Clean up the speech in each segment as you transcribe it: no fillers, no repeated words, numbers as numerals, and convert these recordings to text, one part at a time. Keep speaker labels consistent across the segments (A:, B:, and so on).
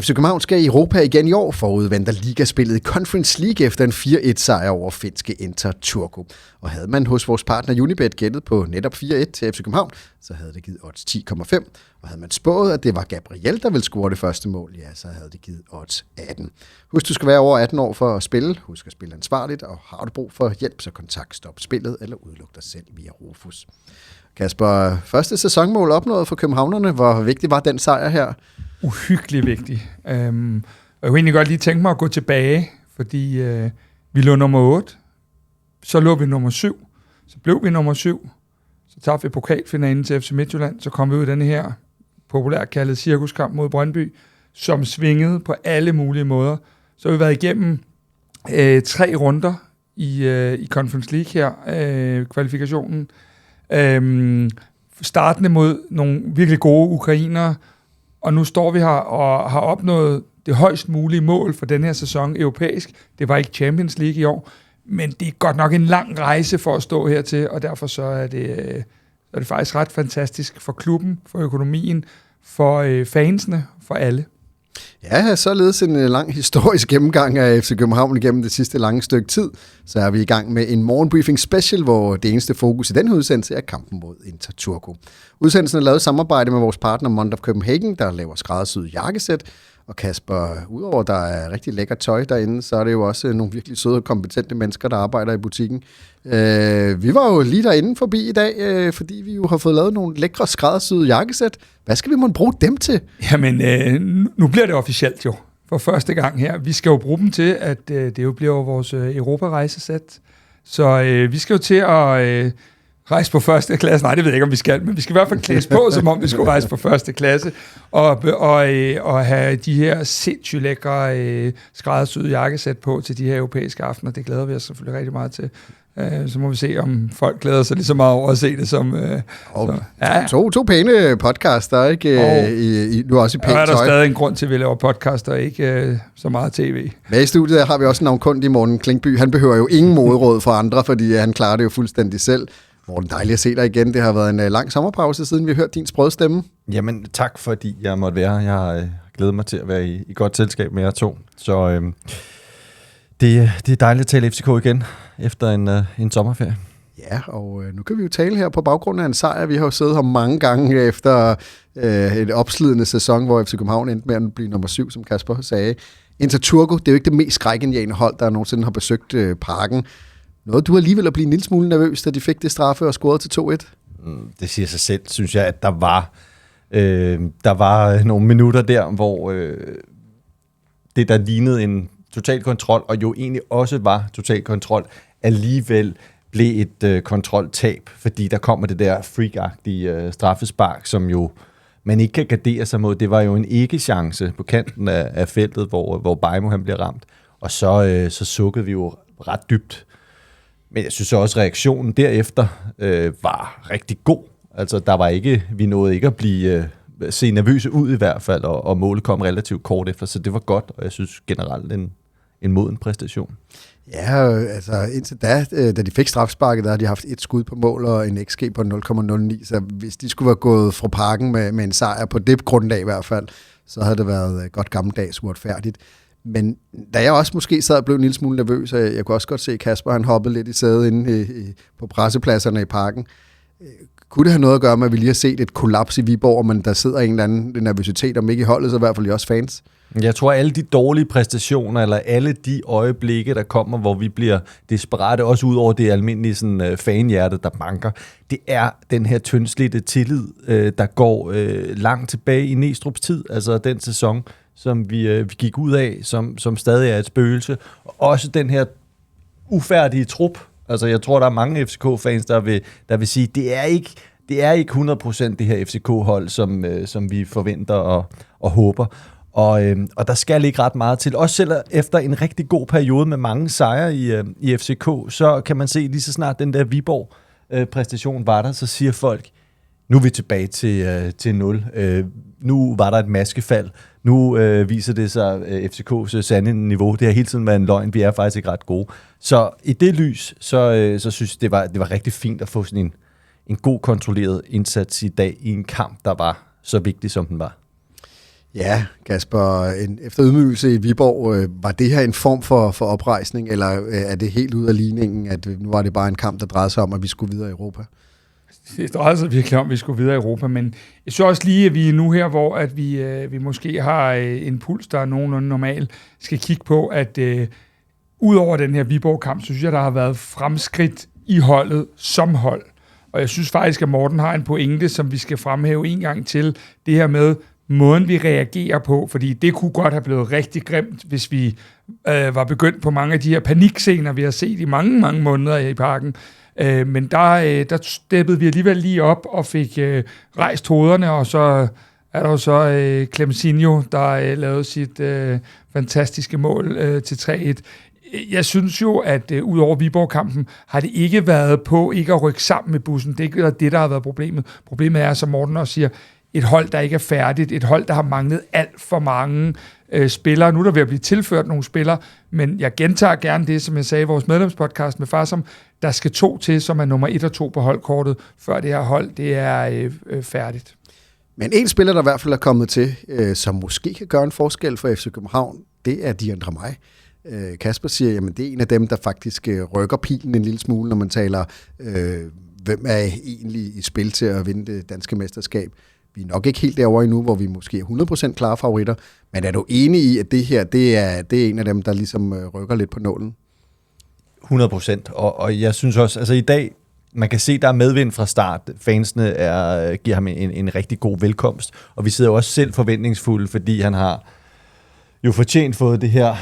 A: FC København skal i Europa igen i år forud venter ligaspillet i Conference League efter en 4-1-sejr over finske Inter Turku. Og havde man hos vores partner Unibet gættet på netop 4-1 til FC København, så havde det givet odds 10,5. Og havde man spået, at det var Gabriel, der ville score det første mål, ja, så havde det givet odds 18. Husk, du skal være over 18 år for at spille. Husk at spille ansvarligt, og har du brug for hjælp, så kontakt Stop Spillet eller udluk dig selv via Rufus. Kasper, første sæsonmål opnået for københavnerne. Hvor vigtig var den sejr her?
B: Uhyggelig vigtig. Jeg kunne egentlig godt lige tænke mig at gå tilbage, fordi vi lå nummer 8, så lå vi nummer 7, så blev vi nummer 7, så tabte vi pokalfinalen til FC Midtjylland, så kom vi ud i denne her populært kaldet cirkuskamp mod Brøndby, som svingede på alle mulige måder. Så har vi været igennem 3 runder i Conference League her, kvalifikationen, startende mod nogle virkelig gode ukrainere, og nu står vi her og har opnået det højst mulige mål for den her sæson europæisk. Det var ikke Champions League i år, men det er godt nok en lang rejse for at stå hertil, og derfor så er det faktisk ret fantastisk for klubben, for økonomien, for fansene, for alle.
A: Ja, således en lang historisk gennemgang af FC København igennem det sidste lange stykke tid. Så er vi i gang med en morgenbriefing special, hvor det eneste fokus i den udsendelse er kampen mod Inter Turku. Udsendelsen er lavet i samarbejde med vores partner Monday of Copenhagen, der laver skræddersyede jakkesæt. Og Kasper, udover der er rigtig lækker tøj derinde, så er det jo også nogle virkelig søde og kompetente mennesker, der arbejder i butikken. Vi var jo lige derinde forbi i dag, fordi vi jo har fået lavet nogle lækre skræddersyede jakkesæt. Hvad skal vi måtte bruge dem til?
B: Jamen, nu bliver det officielt jo, for første gang her. Vi skal jo bruge dem til, at det jo bliver vores Europa-rejsesæt. Så vi skal jo til at rejse på første klasse. Nej, det ved jeg ikke, om vi skal, men vi skal i hvert fald klædes på, som om vi skulle rejse på første klasse, og have de her sindssygt lækre skræddersyede jakkesæt på til de her europæiske aftener. Det glæder vi os selvfølgelig rigtig meget til. Så må vi se, om folk glæder sig lige så meget over at se det som...
A: To pæne podcaster, ikke? Nu også i pænt tøj.
B: Og er der stadig en grund til, at vi laver podcaster, og ikke så meget tv.
A: Med i studiet har vi også navnkundig Morten Klinkby. Han behøver jo ingen moderråd fra andre, fordi han klarer det jo fuldstændig selv. Morten, dejligt at se dig igen. Det har været en lang sommerpause, siden vi har hørt din sprøde stemme.
C: Jamen, tak fordi jeg måtte være her. Jeg har glædet mig til at være i godt selskab med jer to. Så det er dejligt at tale FCK igen efter en sommerferie.
A: Ja, og nu kan vi jo tale her på baggrund af en sejr. Vi har jo siddet her mange gange efter et opslidende sæson, hvor FC København endte med at blive nummer 7, som Kasper sagde. Inter Turku, det er jo ikke det mest skrækindjagende hold, der nogensinde har besøgt parken. Noget, du alligevel at blive en lille smule nervøs, da de fik det straffe og scorede til 2-1?
C: Det siger sig selv, synes jeg, at der var nogle minutter der, hvor det, der lignede en total kontrol, og jo egentlig også var total kontrol, alligevel blev et kontroltab, fordi der kommer det der freak-agtige straffespark, som jo man ikke kan gardere sig mod. Det var jo en ikke-chance på kanten af feltet, hvor Bajmo han bliver ramt, og så sukkede vi jo ret dybt. Men jeg synes også, at reaktionen derefter var rigtig god. Altså, vi nåede ikke at se nervøse ud i hvert fald, og målet kom relativt kort efter, så det var godt, og jeg synes generelt en moden præstation.
A: Ja, altså indtil da de fik strafsparket, der har de haft et skud på mål og en XG på 0,09, så hvis de skulle være gået fra parken med en sejr på det grundlag i hvert fald, så havde det været godt gammeldags uretfærdigt. Men da jeg også måske sad og blev en lille smule nervøs, og jeg kunne også godt se Kasper, han hoppede lidt i sædet inde på pressepladserne i parken. Kunne det have noget at gøre med, at vi lige har set et kollaps i Viborg, men der sidder en eller anden nervøsitet, om ikke i holdet, så i hvert fald også fans?
C: Jeg tror, alle de dårlige præstationer, eller alle de øjeblikke, der kommer, hvor vi bliver desperate, også ud over det almindelige sådan, fanhjerte, der banker, det er den her tyndslidte tillid, der går langt tilbage i Næstrups tid, altså den sæson, som vi gik ud af, som stadig er et spøgelse. Også den her ufærdige trup. Altså, jeg tror, der er mange FCK-fans, der vil sige, det er ikke 100% det her FCK-hold, som vi forventer og håber. Og der skal ikke ret meget til. Også selv efter en rigtig god periode med mange sejre i FCK, så kan man se lige så snart den der Viborg-præstation var der, så siger folk, nu er vi tilbage til 0. Nu var der et maskefald. Nu viser det sig FCK's sande niveau. Det har hele tiden været en løgn. Vi er faktisk ikke ret gode. Så i det lys, så synes jeg, det var rigtig fint at få sådan en god kontrolleret indsats i dag i en kamp, der var så vigtig, som den var.
A: Ja, Kasper, efter ydmygelse i Viborg, var det her en form for oprejsning, eller er det helt ud af ligningen, at nu var det bare en kamp, der drejede sig om, at vi skulle videre i Europa?
B: Det drejede sig virkelig om, at vi skulle videre i Europa, men jeg synes også lige, at vi er nu her, hvor at vi måske har en puls, der er nogenlunde normal, skal kigge på, at ud over den her Viborg-kamp, så synes jeg, der har været fremskridt i holdet som hold. Og jeg synes faktisk, at Morten har en pointe, som vi skal fremhæve en gang til, det her med måden, vi reagerer på, fordi det kunne godt have blevet rigtig grimt, hvis vi var begyndt på mange af de her panikscener, vi har set i mange, mange måneder i parken. Men der steppede vi alligevel lige op og fik rejst hovederne, og så er der jo så Clementinho, der lavede sit fantastiske mål til 3-1. Jeg synes jo, at ud over Viborg-kampen, har det ikke været på ikke at rykke sammen med bussen. Det er ikke det, der har været problemet. Problemet er, som Morten også siger, et hold, der ikke er færdigt. Et hold, der har manglet alt for mange spillere. Nu er der ved at blive tilført nogle spillere, men jeg gentager gerne det, som jeg sagde i vores medlemspodcast med Farsom. Der skal 2 til, som er nummer 1 og 2 på holdkortet, før det her hold det er færdigt.
A: Men en spiller, der i hvert fald er kommet til, som måske kan gøre en forskel for FC København, det er Diandra Maj. Kasper siger, jamen det er en af dem, der faktisk rykker pilen en lille smule, når man taler, hvem er egentlig i spil til at vinde det danske mesterskab. Vi er nok ikke helt derovre endnu, hvor vi måske er 100% klare favoritter, men er du enig i, at det her, det er en af dem, der ligesom rykker lidt på nålen?
C: 100%, og jeg synes også, altså i dag, man kan se, der er medvind fra start. Fansene giver ham en rigtig god velkomst, og vi sidder jo også selv forventningsfulde, fordi han har jo fortjent fået det her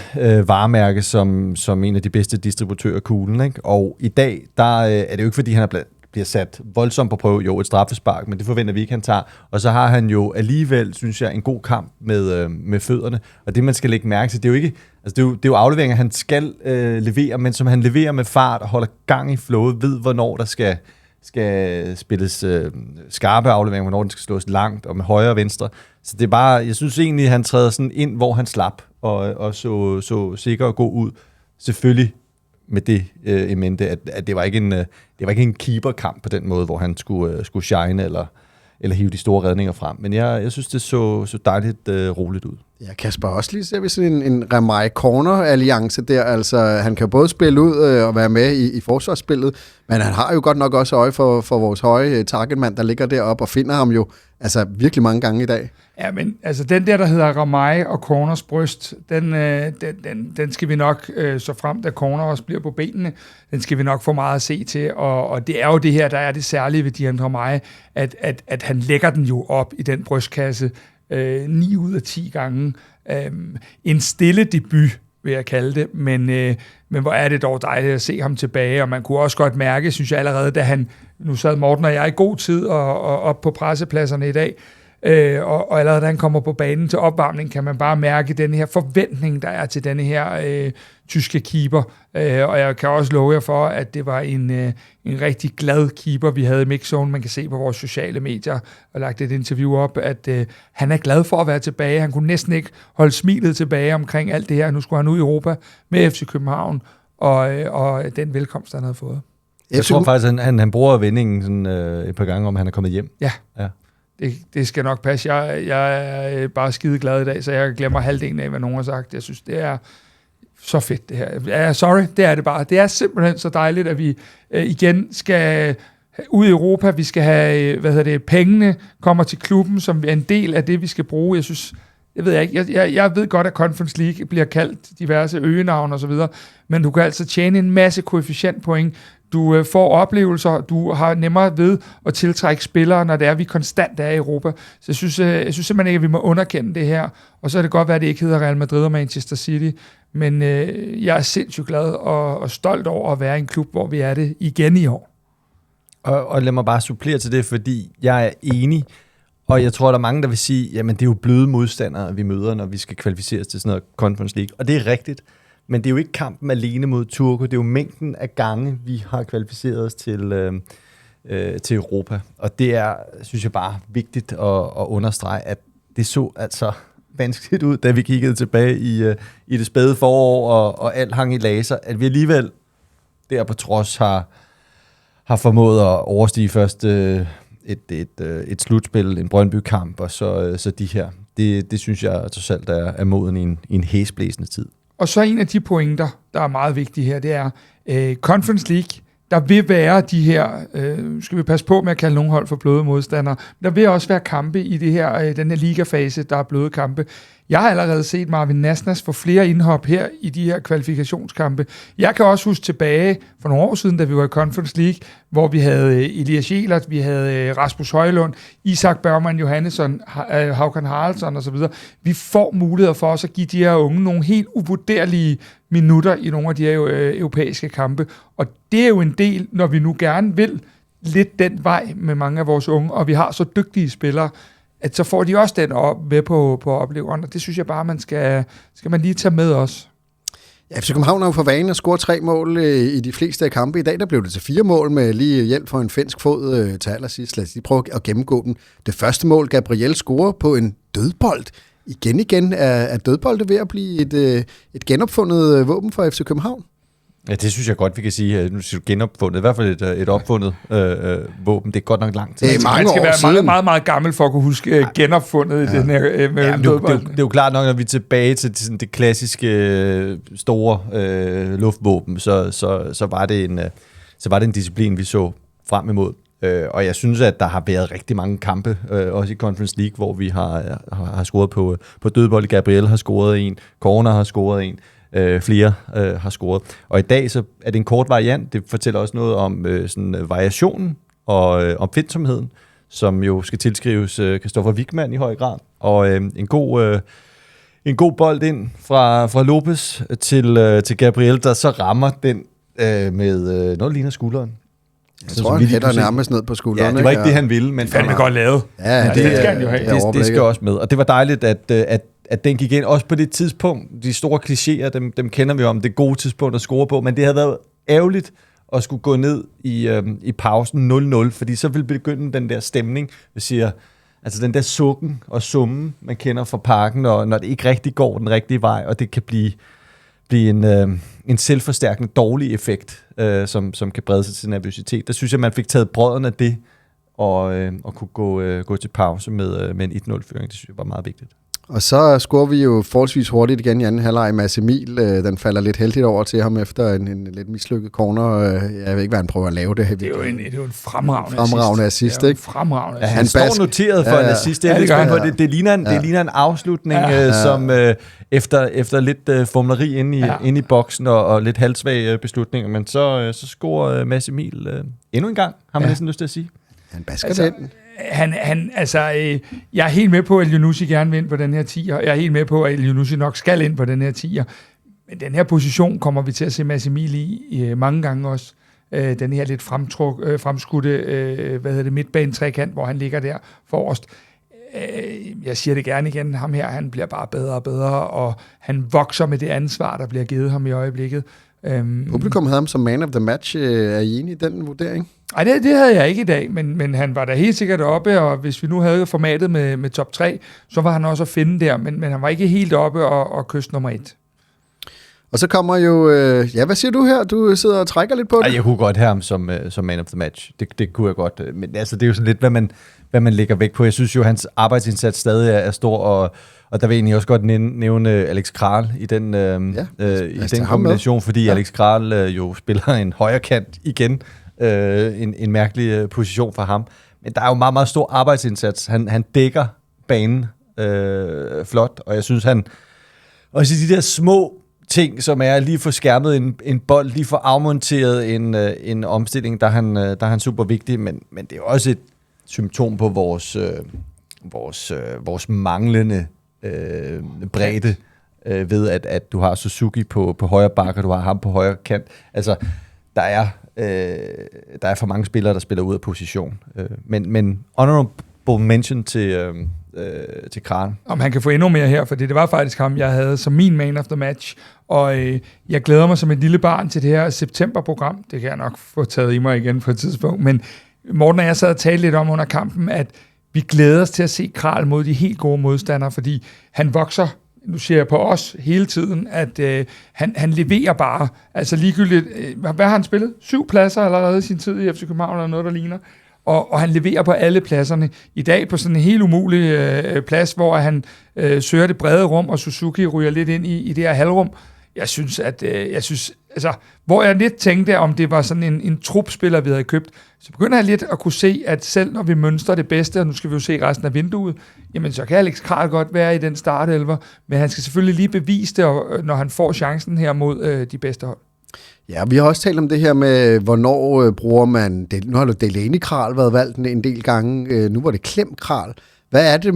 C: varemærke som en af de bedste distributører af kuglen, ikke? Og i dag, der er det jo ikke, fordi han bliver sat voldsomt på prøve, jo et straffespark, men det forventer vi ikke, han tager. Og så har han jo alligevel, synes jeg, en god kamp med fødderne. Og det, man skal lægge mærke til, det er jo ikke, altså det er jo afleveringer, han skal levere, men som han leverer med fart og holder gang i flowet, ved hvornår der skal spilles skarpe afleveringer, hvornår den skal slås langt og med højre og venstre. Så det er bare, jeg synes egentlig, han træder sådan ind, hvor han slap og så sikker og god ud. Selvfølgelig med det i mente, at det var ikke en keeperkamp på den måde, hvor han skulle shine eller hive de store redninger frem. Men jeg synes, det så dejligt roligt ud.
A: Ja, Kasper, også lige ser vi sådan en Ramai Corner-alliance der. Altså, han kan både spille ud og være med i forsvarsspillet, men han har jo godt nok også øje for vores høje targetmand, der ligger deroppe og finder ham jo altså virkelig mange gange i dag.
B: Ja, men altså den der hedder Ramai og Corners bryst, den skal vi nok, så frem da Corner også bliver på benene, den skal vi nok få meget at se til, og det er jo det her, der er det særlige ved Diandra Maj, at han lægger den jo op i den brystkasse 9 ud af 10 gange. En stille debut, vil jeg kalde det, men hvor er det dog dejligt at se ham tilbage, og man kunne også godt mærke, synes jeg allerede, da nu sad Morten og jeg i god tid og op på pressepladserne i dag, og allerede da han kommer på banen til opvarmning, kan man bare mærke den her forventning, der er til denne her tyske keeper. Og jeg kan også love jer for, at det var en rigtig glad keeper, vi havde i mixzone. Man kan se på vores sociale medier og lagt et interview op, at han er glad for at være tilbage. Han kunne næsten ikke holde smilet tilbage omkring alt det her. Nu skulle han ud i Europa med FC København, og den velkomst, han havde fået.
C: Jeg tror faktisk, at han bruger vendingen sådan, et par gange, om han er kommet hjem.
B: Ja. Det skal nok passe. Jeg er bare skide glad i dag, så jeg glemmer halvdelen af, hvad nogen har sagt. Jeg synes, det er så fedt, det her. Ja, sorry, det er det bare. Det er simpelthen så dejligt, at vi igen skal ud i Europa. Vi skal have, pengene kommer til klubben, som er en del af det, vi skal bruge. Jeg ved godt, at Conference League bliver kaldt diverse øgenavn og så videre, men du kan altså tjene en masse koefficientpoint. Du får oplevelser, du har nemmere ved at tiltrække spillere, når det er, vi konstant er i Europa. Så jeg synes simpelthen ikke, at vi må underkende det her. Og så er det godt være, at det ikke hedder Real Madrid og Manchester City, men jeg er sindssygt glad og stolt over at være i en klub, hvor vi er det igen i år.
C: Og lad mig bare supplere til det, fordi jeg er enig, og jeg tror, der er mange, der vil sige, jamen det er jo bløde modstandere, vi møder, når vi skal kvalificeres til sådan noget Conference League. Og det er rigtigt. Men det er jo ikke kampen alene mod Turku, det er jo mængden af gange, vi har kvalificeret os til Europa. Og det er, synes jeg bare, vigtigt at understrege, at det så altså vanskeligt ud, da vi kiggede tilbage i det spæde forår, og alt hang i laser, at vi alligevel der på trods har formået at overstige først et slutspil, en Brøndby-kamp, og så de her Det synes jeg trods alt er moden i en hæsblæsende tid.
B: Og så en af de pointer, der er meget vigtige her, det er Conference League. Der vil være de her, skal vi passe på med at kalde nogle hold for bløde modstandere, der vil også være kampe i det her, den her ligafase, der er bløde kampe. Jeg har allerede set Marvin Nasnas få flere indhop her i de her kvalifikationskampe. Jeg kan også huske tilbage for nogle år siden, da vi var i Conference League, hvor vi havde Elias Jelert, vi havde Rasmus Højlund, Isak Bergman Johannesson, Håkan Haraldsson osv. Vi får muligheder for os at give de her unge nogle helt uvurderlige minutter i nogle af de her europæiske kampe. Og det er jo en del, når vi nu gerne vil lidt den vej med mange af vores unge, og vi har så dygtige spillere, at så får de også den med på opleveren, og det synes jeg bare, man skal man lige tage med os.
A: Ja, FC København har jo for vane at score 3 mål i de fleste af kampe. I dag der blev det til 4 mål med lige hjælp for en finsk fod til allersidst. Lad os lige prøve at gennemgå den. Det første mål, Gabriel scorer på en dødbold. Igen er dødbolde ved at blive et genopfundet våben for FC København.
C: Ja, det synes jeg godt, vi kan sige. Nu siger du genopfundet. I hvert fald et opfundet våben. Det er godt nok langt.
B: Det er mange år siden. Man skal være meget, meget, meget gammel for at kunne huske genopfundet i den her med
C: det er jo klart nok, når vi er tilbage til sådan det klassiske store luftvåben, så var det en disciplin, vi så frem imod. Og jeg synes, at der har været rigtig mange kampe, også i Conference League, hvor vi har scoret på dødbold. Gabriel har scoret en, Corner har scoret en. Flere har scoret. Og i dag så er det en kort variant. Det fortæller også noget om sådan variationen og opfindsomheden, som jo skal tilskrives Christoffer Wickmann i høj grad. Og en god bold ind fra Lopez til Gabriel, der så rammer den med noget, der ligner skulderen.
A: Jeg tror, han hætter nærmest ned på skulderen.
C: Ja, det var ikke det, han ville. Men
B: fandme godt lavet.
A: Ja,
B: det skal han jo have.
C: Det skal også med. Og det var dejligt, at den gik ind. Også på det tidspunkt, de store klichéer, dem kender vi om, det gode tidspunkt at score på, men det havde været ærgerligt at skulle gå ned i pausen 0-0, fordi så ville begynde den der stemning, vi siger, altså den der sukken og summen, man kender fra parken, og når det ikke rigtig går den rigtige vej, og det kan blive en selvforstærkende dårlig effekt, som kan brede sig til nervøsitet. Der synes jeg, man fik taget brødrene af det, og kunne gå til pause med en 1-0-føring. Det synes jeg var meget vigtigt.
A: Og så scorer vi jo forholdsvis hurtigt igen i anden halvleg. Mads Emil, den falder lidt heldigt over til ham efter en lidt mislykket corner. Jeg ved ikke, hvad han prøver at lave det.
B: Det er jo en fremragende
A: assist, ikke?
B: Fremragende
C: assist. Han står noteret for en assist. Det ligner en afslutning, som efter lidt fumleri inde i boksen og lidt halvsvag beslutninger, men så scorer Mads Emil endnu en gang, har man næsten lyst til at sige.
A: Han basker den.
B: Jeg er helt med på, at Elyounoussi gerne vil ind på den her 10'er. Jeg er helt med på, at Elyounoussi nok skal ind på den her 10'er. Men den her position kommer vi til at se Mads Emil i mange gange også. Den her lidt fremskudte midtbane-trekant, hvor han ligger der forrest. Jeg siger det gerne igen, ham her, han bliver bare bedre og bedre, og han vokser med det ansvar, der bliver givet ham i øjeblikket.
A: Publikum havde ham som man of the match. Er I enige i den vurdering?
B: Nej, det havde jeg ikke i dag, men han var da helt sikkert oppe, og hvis vi nu havde formatet med top 3, så var han også at finde der, men han var ikke helt oppe og kyst nummer 1. Og
A: så kommer jo... hvad siger du her? Du sidder og trækker lidt på det.
C: Jeg kunne godt have ham som man of the match. Det kunne jeg godt. Men altså, det er jo sådan lidt, hvad man lægger væk på. Jeg synes jo, hans arbejdsindsats stadig er stor, og der vil jeg egentlig også godt nævne Alex Kral i den kombination, fordi Alex Kral jo spiller en højre kant igen. En mærkelig position for ham. Men der er jo meget, meget stor arbejdsindsats. Han dækker banen flot, og jeg synes, han også i de der små ting, som er lige for skærmet en bold, lige for afmonteret en omstilling, der er han super vigtig, men det er også et symptom på vores manglende bredde ved, at du har Suzuki på højre bakke, og du har ham på højre kant. Altså, der er for mange spillere, der spiller ud af position. Men honorable mention til Kral.
B: Om han kan få endnu mere her, for det var faktisk ham, jeg havde som min man of the match. Og jeg glæder mig som et lille barn til det her septemberprogram. Det kan jeg nok få taget i mig igen på et tidspunkt. Men Morten og jeg sad og talte lidt om under kampen, at vi glæder os til at se Kral mod de helt gode modstandere, fordi han vokser. Nu siger jeg på os hele tiden, at han leverer bare. Altså ligegyldigt, hvad har han spillet? 7 pladser allerede i sin tid i FC København, eller noget, der ligner. og han leverer på alle pladserne. I dag på sådan en helt umulig plads, hvor han søger det brede rum, og Suzuki ryger lidt ind i det her halvrum. Jeg synes, hvor jeg lidt tænkte, om det var sådan en trupspiller, vi havde købt, så begynder jeg lidt at kunne se, at selv når vi mønstrer det bedste, og nu skal vi jo se resten af vinduet, jamen så kan Alex Kral godt være i den startelver, men han skal selvfølgelig lige bevise det, når han får chancen her mod de bedste hold.
A: Ja, vi har også talt om det her med, hvornår bruger man, nu har Delaney Kral været valgt en del gange, nu var det Klem Kral. Hvad er det,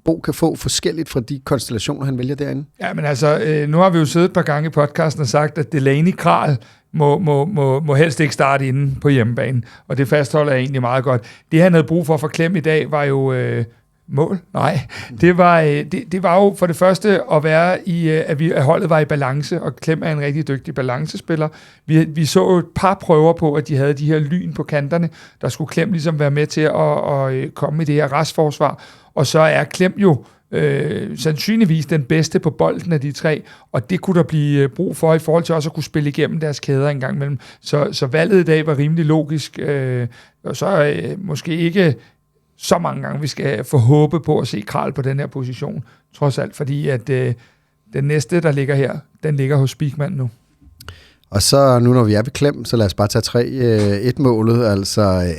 A: Bo kan få forskelligt fra de konstellationer, han vælger derinde?
B: Ja, men altså, nu har vi jo siddet et par gange i podcasten og sagt, at Delaney Kral må helst ikke starte inde på hjemmebane, og det fastholder jeg egentlig meget godt. Det, han havde brug for Klem i dag, var jo mål. Nej, det var jo for det første at være at holdet var i balance, og Klem er en rigtig dygtig balancespiller. Vi så jo et par prøver på, at de havde de her lyn på kanterne, der skulle Klem ligesom være med til at komme i det her restforsvar, og så er Klem jo sandsynligvis den bedste på bolden af de tre, og det kunne der blive brug for i forhold til også at kunne spille igennem deres kæder en gang imellem. Så valget i dag var rimelig logisk, og så måske ikke så mange gange, vi skal få håbe på at se Kral på den her position, trods alt, fordi at den næste, der ligger her, den ligger hos Spigman nu. Og
A: så nu, når vi er ved Klem, så lad os bare tage 3-1-målet. Altså,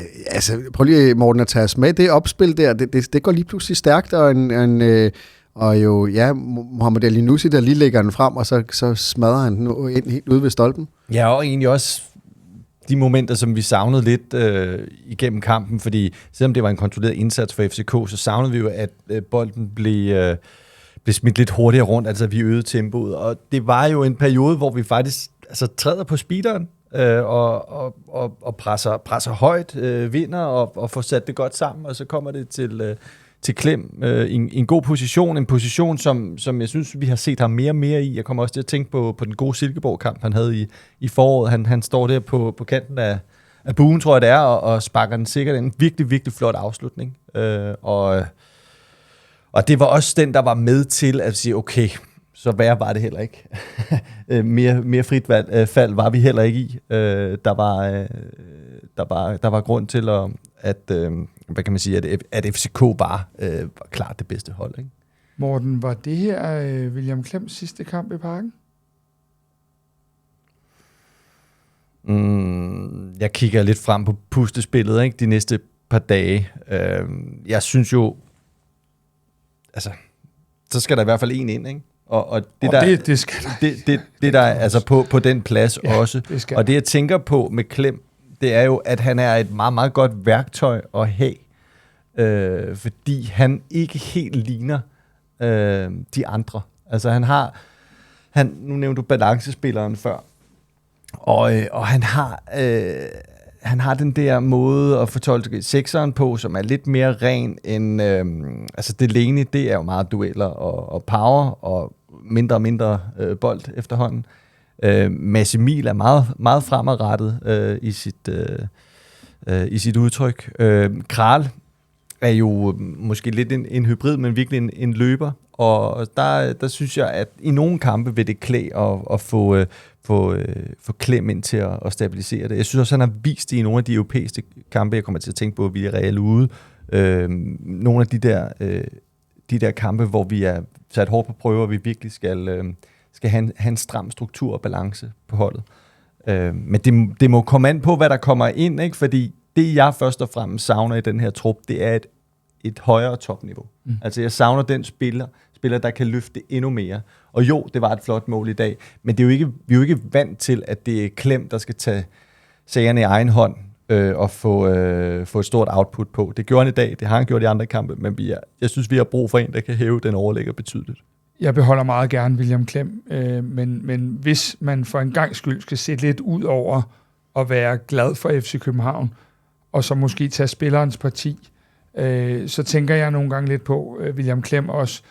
A: prøv lige, Morten, at tage os med. Det opspil der, det går lige pludselig stærkt, og jo, ja, Mohamed El Nussi, der lige lægger den frem, og så smadrer han den ind helt ude ved stolpen.
C: Ja, og egentlig også de momenter, som vi savnede lidt igennem kampen, fordi selvom det var en kontrolleret indsats for FCK, så savnede vi jo, at bolden blev smidt lidt hurtigere rundt, altså vi øgede tempoet, og det var jo en periode, hvor vi faktisk træder på speederen og presser højt, vinder og får sat det godt sammen, og så kommer det til Klem i en god position, en position, som jeg synes, vi har set ham mere og mere i. Jeg kommer også til at tænke på den gode Silkeborg-kamp, han havde i foråret. Han står der på kanten af buen, tror jeg det er, og sparker den sikkert en virkelig, virkelig flot afslutning. Og det var også den, der var med til at sige, okay, så værre var det heller ikke. mere frit fald var vi heller ikke i. Der var grund til at hvad kan man sige, at FCK var klart det bedste hold, ikke?
B: Morten, var det her William Klems sidste kamp i Parken?
C: Jeg kigger lidt frem på pustespillet, ikke, de næste par dage. Jeg synes jo, altså, så skal der i hvert fald en ind, ikke? Og det der altså på den plads også. Og det jeg tænker på med Klem, det er jo, at han er et meget, meget godt værktøj at have, fordi han ikke helt ligner de andre. Altså nu nævnte du balancespilleren før, og han har den der måde at fortolke sekseren på, som er lidt mere ren end, Delaney, det er jo meget dueller og power, og mindre og mindre bold efterhånden. Mads Emil er meget, meget fremadrettet i sit udtryk. Kral er jo måske lidt en hybrid, men virkelig en løber, og der synes jeg, at i nogle kampe vil det klæde at få Klem ind til at stabilisere det. Jeg synes også, han har vist det i nogle af de europæiske kampe, jeg kommer til at tænke på, at vi er reelt ude. Nogle af de der kampe, hvor vi er sat hårdt på prøver, og vi virkelig skal have en stram struktur og balance på holdet. Men det må komme an på, hvad der kommer ind, ikke? Fordi det, jeg først og fremmest savner i den her trup, det er et højere topniveau. Altså, jeg savner den spiller, der kan løfte endnu mere. Og jo, det var et flot mål i dag, men det er jo ikke, vi er jo ikke vant til, at det er Klem, der skal tage sagerne i egen hånd og få et stort output på. Det gjorde han i dag, det har han gjort i andre kampe, men jeg synes, vi har brug for en, der kan hæve den overlægger betydeligt.
B: Jeg beholder meget gerne William Klem, men hvis man for en gang skyld skal se lidt ud over at være glad for FC København, og så måske tage spillerens parti, så tænker jeg nogle gange lidt på William Klem også,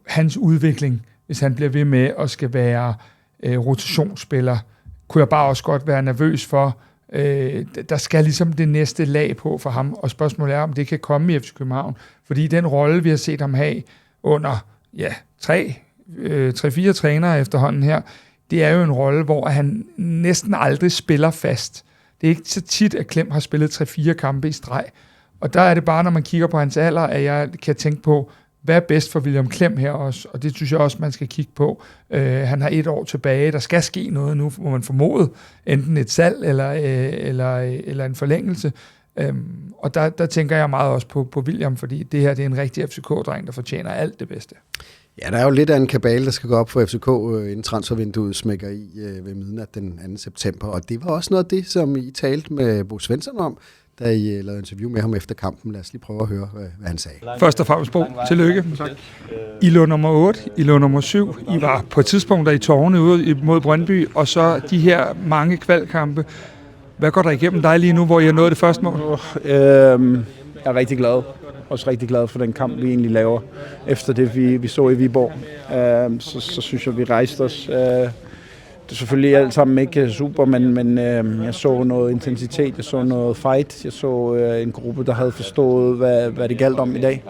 B: hans udvikling, hvis han bliver ved med at skal være rotationsspiller, kunne jeg bare også godt være nervøs for. Der skal ligesom det næste lag på for ham, og spørgsmålet er, om det kan komme i FC København, fordi den rolle, vi har set ham have under 3-4 trænere efterhånden her, det er jo en rolle, hvor han næsten aldrig spiller fast. Det er ikke så tit, at Klem har spillet 3-4 kampe i streg. Og der er det bare, når man kigger på hans alder, at jeg kan tænke på, hvad er bedst for William Klem her også? Og det synes jeg også, man skal kigge på. Han har 1 år tilbage. Der skal ske noget nu, hvor man formode enten et salg eller en forlængelse. Og der tænker jeg meget også på William, fordi det her det er en rigtig FCK-dreng, der fortjener alt det bedste.
A: Ja, der er jo lidt af en kabale, der skal gå op for FCK, inden transfervinduet smækker i ved midnat den 2. september. Og det var også noget af det, som I talte med Bo Svensson om, da I lavede interview med ham efter kampen. Lad os lige prøve at høre, hvad han sagde.
B: Først og fremmest, Bo, tillykke. Tak. I lå nummer 8, I lå nummer 7. I var på et tidspunkt der i tårne ude mod Brøndby, og så de her mange kvalkampe. Hvad går der igennem dig lige nu, hvor I har nået det første mål?
D: Jeg er rigtig glad. Også rigtig glad for den kamp, vi egentlig laver. Efter det, vi så i Viborg, så synes jeg, vi rejste os. Det er selvfølgelig alt sammen ikke super, men jeg så noget intensitet, jeg så noget fight, jeg så en gruppe, der havde forstået, hvad det galt om i dag.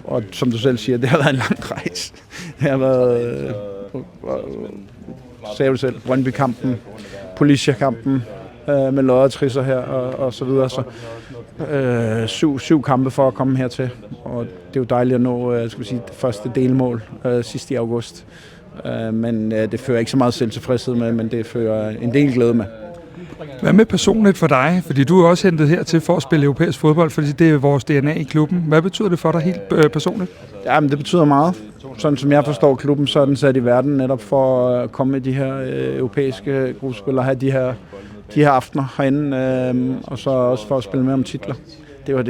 D: Og som du selv siger, det har været en lang rejse. Det har været, sagde du selv, Brøndby-kampen, Policia-kampen med loddertrisser her og så videre. Så 7 kampe for at komme hertil, og det er jo dejligt at nå det første delmål sidst i august. Men det fører ikke så meget selvtilfredshed med, men det fører en del glæde med.
B: Hvad med personligt for dig? Fordi du er også hentet hertil for at spille europæisk fodbold, fordi det er vores DNA i klubben. Hvad betyder det for dig helt personligt?
D: Jamen, det betyder meget. Sådan som jeg forstår klubben, så er den sat i verden netop for at komme med de her europæiske gruppespillere, have de her aftener herinde, og så også for at spille med om titler. Det var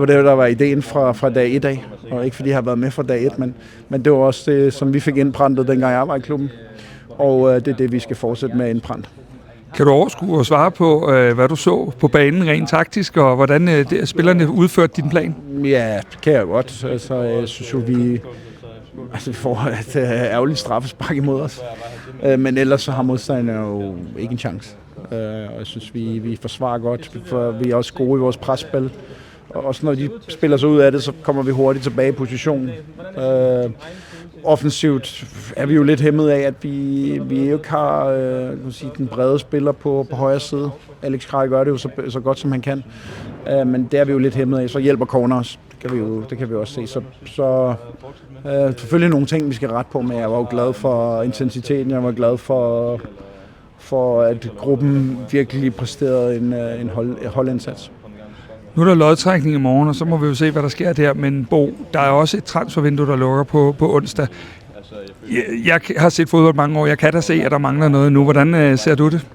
D: det, der var ideen fra dag 1 af, og ikke fordi jeg har været med fra dag 1, men det var også det, som vi fik indprintet, dengang jeg var i klubben, og det er det, vi skal fortsætte med at indprinte.
B: Kan du overskue og svare på, hvad du så på banen rent taktisk, og hvordan spillerne udførte din plan?
D: Ja, det kan jeg godt. Altså, jeg synes jo, vi får et ærgerligt straffespark imod os, men ellers så har modstanderne jo ikke en chance. Og jeg synes, vi forsvarer godt, for vi er også gode i vores presspil. Og også når de spiller sig ud af det, så kommer vi hurtigt tilbage i positionen. Offensivt er vi jo lidt hæmmet af, at vi jo ikke har den brede spiller på højre side. Alex Krejl gør det jo så godt, som han kan. Men det er vi jo lidt hæmmet af, så hjælper corner os. Det kan vi også se. Så selvfølgelig nogle ting, vi skal rette på, men jeg var jo glad for intensiteten. Jeg var glad for at gruppen virkelig præsterede en holdindsats.
B: Nu er der lodtrækning i morgen, og så må vi jo se, hvad der sker der. Men Bo, der er også et transfervindue, der lukker på onsdag. Jeg har set fodbold mange år. Jeg kan da se, at der mangler noget nu. Hvordan ser du det?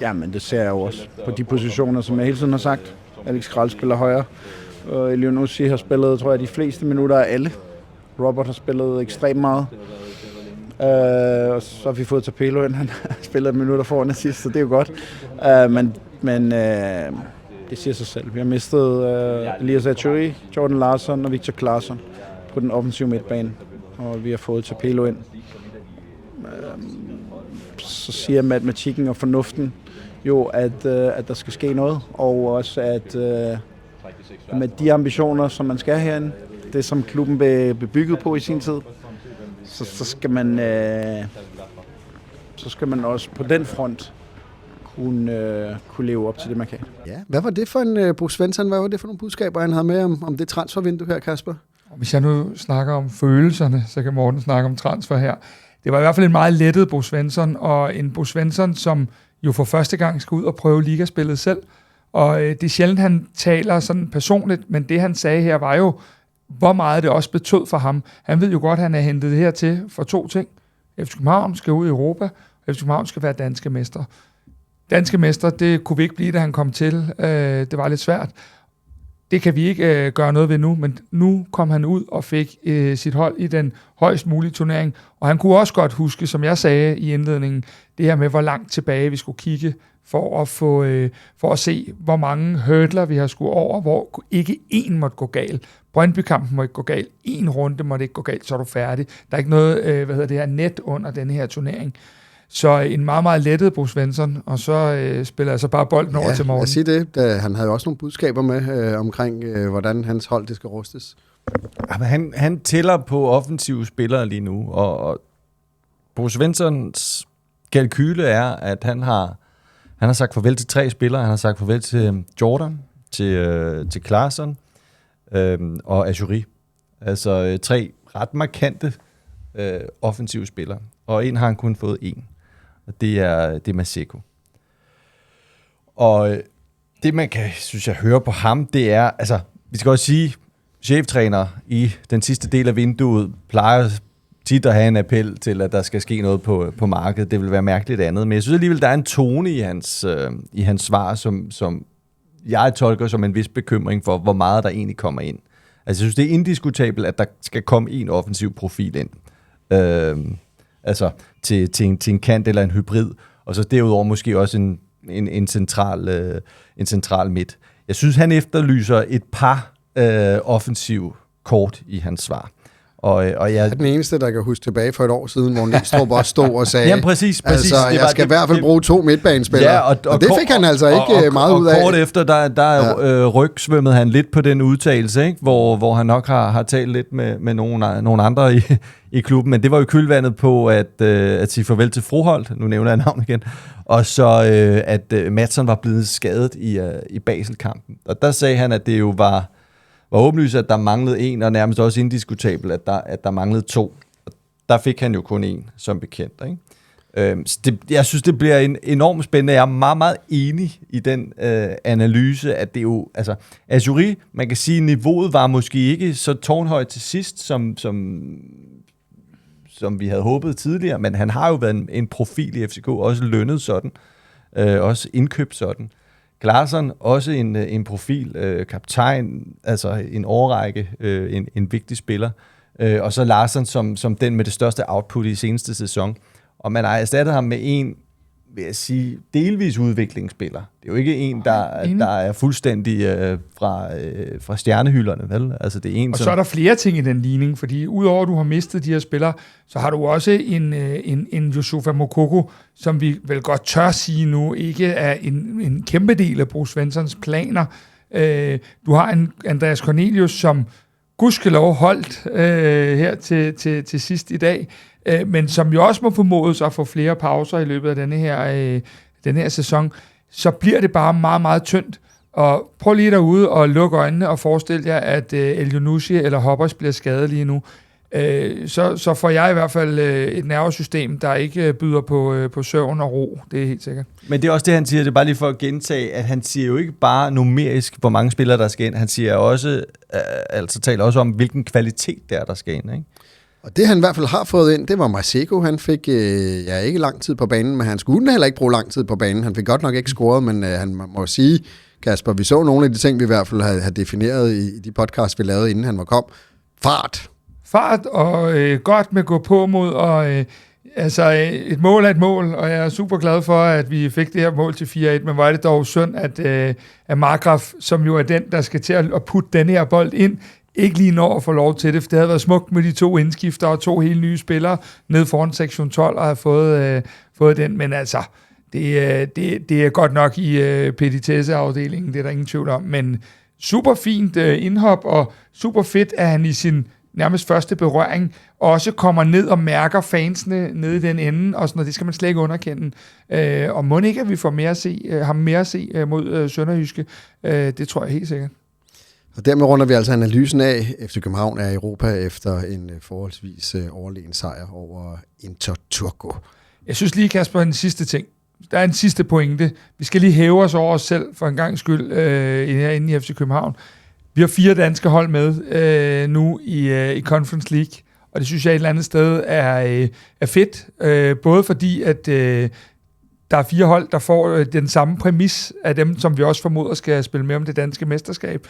D: Jamen, det ser jeg jo også på de positioner, som jeg hele tiden har sagt. Alex Krejl spiller højre. Og Elionussi har spillet, tror jeg, de fleste minutter af alle. Robert har spillet ekstremt meget. Og så har vi fået Tapelo ind. Han har spillet minutter foran sidst, så det er jo godt. Men det siger sig selv. Vi har mistet Elias Achuri, Jordan Larsson og Victor Claesson på den offensive midtbane. Og vi har fået Tapelo ind. Så siger matematikken og fornuften jo, at der skal ske noget. Og også at med de ambitioner, som man skal herinde, det som klubben blev bygget på i sin tid, så skal man også på den front kunne leve op til det, man kan.
A: Ja, hvad var det for en Bo Svensson? Hvad var det for nogle budskaber, han havde med om det transfervindue her, Kasper?
B: Hvis jeg nu snakker om følelserne, så kan Morten snakke om transfer her. Det var i hvert fald en meget lettet Bo Svensson, og en Bo Svensson, som jo for første gang skal ud og prøve ligaspillet selv. Og det er sjældent, han taler sådan personligt, men det han sagde her var jo, hvor meget det også betød for ham. Han ved jo godt, at han er hentet det her til for 2 ting. FC København skal ud i Europa, og FC København skal være danske mestre. Danske mestre, det kunne vi ikke blive, da han kom til. Det var lidt svært. Det kan vi ikke gøre noget ved nu, men nu kom han ud og fik sit hold i den højst mulige turnering. Og han kunne også godt huske, som jeg sagde i indledningen, det her med, hvor langt tilbage vi skulle kigge for at se, hvor mange hurdler vi har skulle over, hvor ikke én måtte gå galt. Brøndby-kampen må ikke gå galt. 1 runde måtte ikke gå galt, så er du færdig. Der er ikke noget net under denne her turnering. Så en meget, meget lettet Bo Svensson, og så spiller jeg så bare bolden over til morgen.
A: Jeg siger det. Han havde jo også nogle budskaber med omkring, hvordan hans hold det skal rustes.
C: Han tæller på offensive spillere lige nu, og Bo Svenssons kalkyle er, at han Han har sagt farvel til 3 spillere. Han har sagt farvel til Jordan, til Klaassen og Ajurie. Altså 3 ret markante offensive spillere. Og en har han kun fået 1. Og det er Maseko. Og det man kan, synes jeg, høre på ham, det er, altså, vi skal også sige, cheftræner i den sidste del af vinduet plejer tit at have en appel til, at der skal ske noget på markedet. Det vil være mærkeligt andet. Men jeg synes alligevel, der er en tone i hans svar, som jeg tolker som en vis bekymring for, hvor meget der egentlig kommer ind. Altså, jeg synes, det er indiskutabelt, at der skal komme en offensiv profil ind. Altså, til en kant eller en hybrid. Og så derudover måske også en central midt. Jeg synes, han efterlyser et par offensiv kort i hans svar. Og jeg er
A: den eneste, der kan huske tilbage for et år siden, hvor Nielstrup også stod og sagde,
C: jamen, præcis.
A: Altså, jeg skal i hvert fald bruge 2 midtbanespillere. Ja, og det fik han altså ikke meget ud af.
C: Og kort efter, der rygsvømmede han lidt på den udtalelse, ikke? Hvor han nok har talt lidt med nogle andre i klubben. Men det var jo kølvandet på at sige farvel til Froholt, nu nævner jeg navnet igen, og så at Madsson var blevet skadet i Basel-kampen. Og der sagde han, at det jo var åbenlyst, at der manglede 1, og nærmest også indiskutabelt, at der manglede 2. Der fik han jo kun 1, som bekendt. Ikke? Jeg synes, det bliver enormt spændende. Jeg er meget, meget enig i den analyse, at det jo, altså, Ajurie, man kan sige, niveauet var måske ikke så tårnhøjt til sidst, som vi havde håbet tidligere, men han har jo været en profil i FCK, også lønnet sådan, også indkøbt sådan. Klaassen, også en profil, kaptajn, altså en årrække, en vigtig spiller. Og så Larsson som den med det største output i seneste sæson. Og man har erstattet ham med en, vil jeg sige, delvis udviklingsspiller. Det er jo ikke en, der er fuldstændig fra stjernehylderne, vel? Altså, det er en,
B: og så er der flere ting i den ligning, fordi udover at du har mistet de her spillere, så har du også en Youssoufa Moukoko, som vi vel godt tør sige nu, ikke er en kæmpe del af Bruce Svenssons planer. Du har en Andreas Cornelius, som gudskelov holdt her til sidst i dag, men som jo også må formodes at få flere pauser i løbet af den her sæson, så bliver det bare meget, meget tyndt. Og prøv lige derude og lukke øjnene og forestil jer, at Elyounoussi eller Hoppers bliver skadet lige nu. Så får jeg i hvert fald et nervesystem, der ikke byder på søvn og ro. Det er helt sikkert.
C: Men det er også det, han siger. Det er bare lige for at gentage, at han siger jo ikke bare numerisk, hvor mange spillere der skal ind. Han siger også, taler også om, hvilken kvalitet der skal ind, ikke?
A: Og det han i hvert fald har fået ind, det var Maseko. Han fik ikke lang tid på banen, men han skulle heller ikke bruge lang tid på banen. Han fik godt nok ikke scoret, men han må sige, Kasper, vi så nogle af de ting, vi i hvert fald havde defineret i de podcasts, vi lavede, inden han var kom. Fart
B: og godt med gå på mod, og et mål er et mål, og jeg er super glad for, at vi fik det her mål til 4-1, men var det dog synd, at Markgraf, som jo er den, der skal til at putte den her bold ind, ikke lige når at få lov til det, for det havde været smukt med de 2 indskifter og 2 helt nye spillere ned foran sektion 12 og have fået den, men altså, det er godt nok i petitesseafdelingen, det er der ingen tvivl om, men super fint indhop, og super fedt, at han i sin nærmest første berøring også kommer ned og mærker fansene nede i den ende, og sådan noget, det skal man slet ikke underkende. Og må ikke, at vi får ham mere at se mod Sønderjyske, det tror jeg helt sikkert.
A: Og dermed runder vi altså analysen af. FC København er i Europa efter en forholdsvis overlegen sejr over Inter Turku.
B: Jeg synes lige, Kasper, en sidste ting. Der er en sidste pointe. Vi skal lige hæve os over os selv for en gang skyld herinde i FC København. Vi har 4 danske hold med nu i Conference League, og det synes jeg et eller andet sted er fedt. Både fordi, at der er 4 hold, der får den samme præmis af dem, som vi også formoder skal spille med om det danske mesterskab.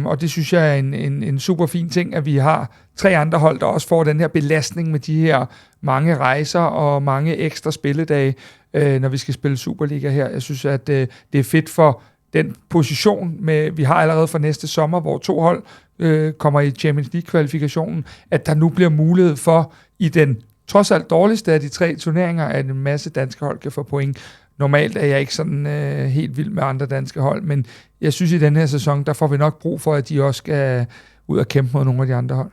B: Og det synes jeg er en super fin ting, at vi har 3 andre hold, der også får den her belastning med de her mange rejser og mange ekstra spilledage, når vi skal spille Superliga her. Jeg synes, at det er fedt for den position, vi har allerede for næste sommer, hvor 2 hold kommer i Champions League-kvalifikationen, at der nu bliver mulighed for, i den trods alt dårligste af de 3 turneringer, at en masse danske hold kan få point. Normalt er jeg ikke sådan helt vild med andre danske hold, men jeg synes, i den her sæson, der får vi nok brug for, at de også skal ud og kæmpe mod nogle af de andre hold.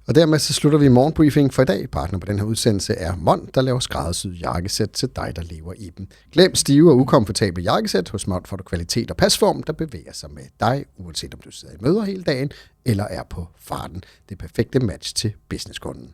A: Og dermed så slutter vi morgenbriefing for i dag. Partner på den her udsendelse er Mont, der laver skræddersyet jakkesæt til dig, der lever i dem. Glem stive og ukomfortable jakkesæt. Hos Mont får du kvalitet og pasform, der bevæger sig med dig, uanset om du sidder i møder hele dagen eller er på farten. Det perfekte match til businesskunden.